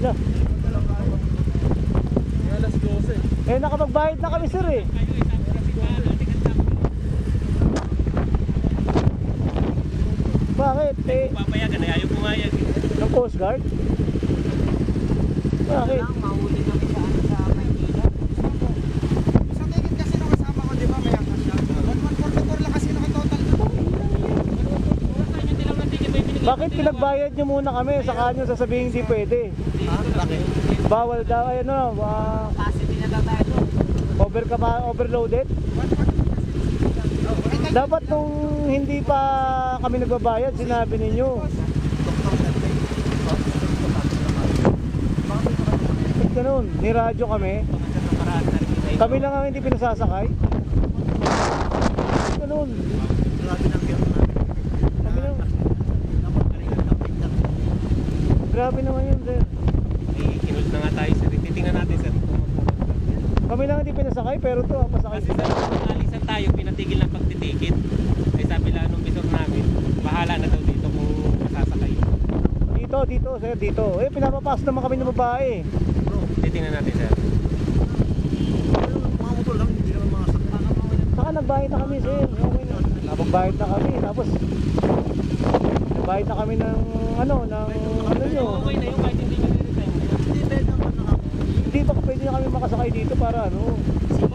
sila. Alas 12. Eh, nakapagbayad na kami, sir, eh. Bakit? Eh, Papayagan na, ayaw pumayag. ng Coast Guard? Bakit? Mahuli kami sa Maynila. Sa ticket kasi nung kasama ko, di ba, may angkas siya. 1144 lang kasi nakatotal. Bakit pinagbayad nyo muna kami? Saka nyo sasabihin hindi pwede. Bakit? Bawal daw, ay ano, Kasi dinala tayo. overloaded? Dapat nung hindi pa kami nagbabayad, sinabi ninyo. Ba't ganun? Niradyo kami. Kami lang ang hindi pinasasakay. Ba't ganun? Kami lang. Grabe naman yun, sir. Kinold na nga tayo, sir. Titingnan natin, sir. Kami lang hindi pinasakay, pero to ang pasakay Kasi sila. sir, alisan tayo, pinatigil ng pagtitikit. Ay sabi lang nung bisor namin, bahala na daw dito kung masasakay. Dito, sir, dito. Eh, pinapapas naman kami ng babae. Titingnan natin, sir. Mga motor lang, hindi naman mga sakta. Saka nagbayad na kami, sir. Okay na. Napagbayad na kami. Tapos, nagbayad na kami ng ano nyo. Okay na yung kahit hindi nyo niresign. Hindi, bed naman na ako. Hindi ba pwede na kami makasakay dito para ano,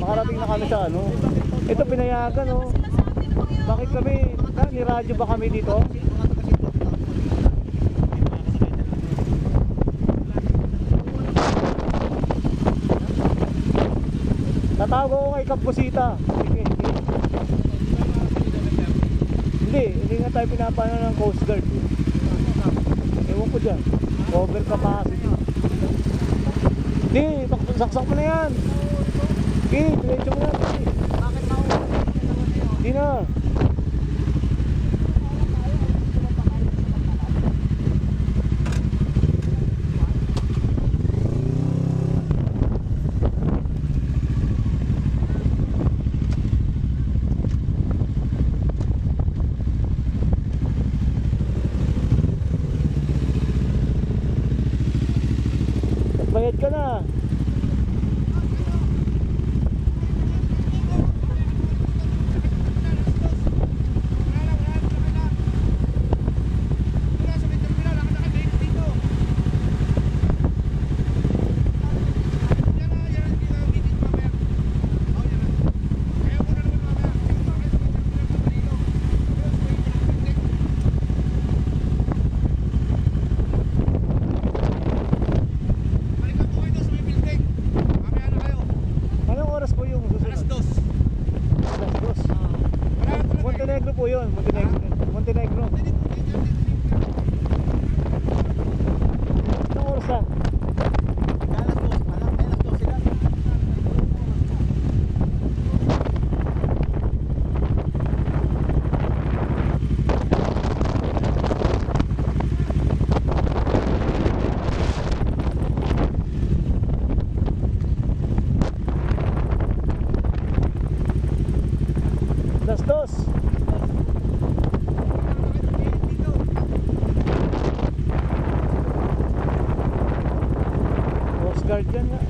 makarating na kami sa ano. Ito pinayagan, oh. Bakit kami, niradyo ba kami dito? Tatawag ako kay Kapusita. Sige, sige. Hindi nga tayo pinapano ng Coast Guard. Ewan ko dyan. Over capacity. Hindi, saksak mo na yan. Okay, diretso mo na. Bakit mauna? Hindi na. Bayad ka na. Anong oras po yung susunod? Alas 2. Alas 2. Montenegro po yun. Montenegro. Anong oras na? Alas 2. Alas 2 sila. Alas 2. Coast Guard yan nga.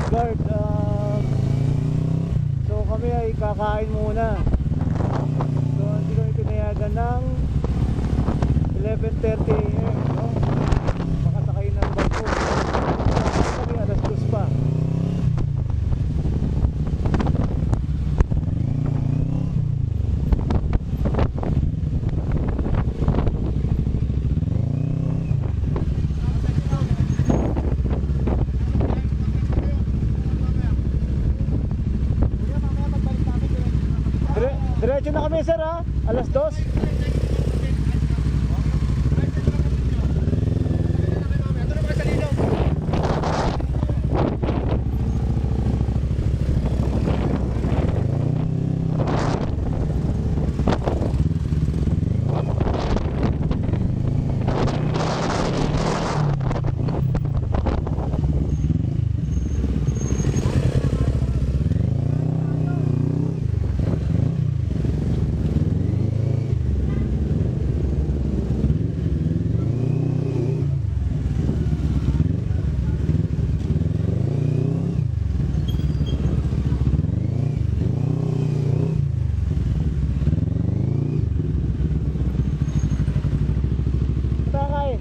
Guard. So kami ay kakain muna. So hindi kami pinayagan ng 11:30 AM, no? Diretso na kami sir ha. Alas 2. Takay.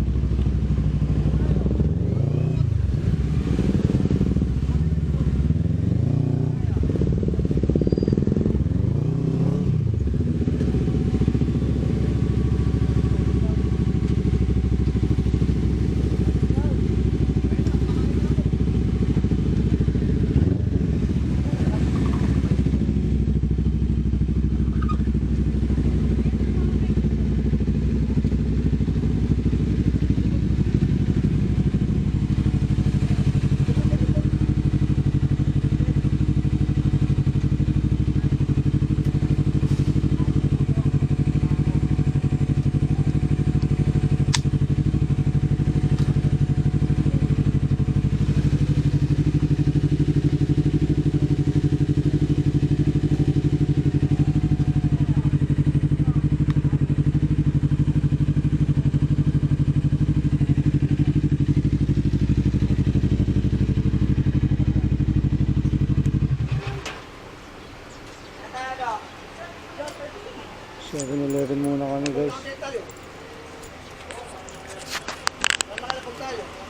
Seven-Eleven muna kami guys. Tayo. Tayo.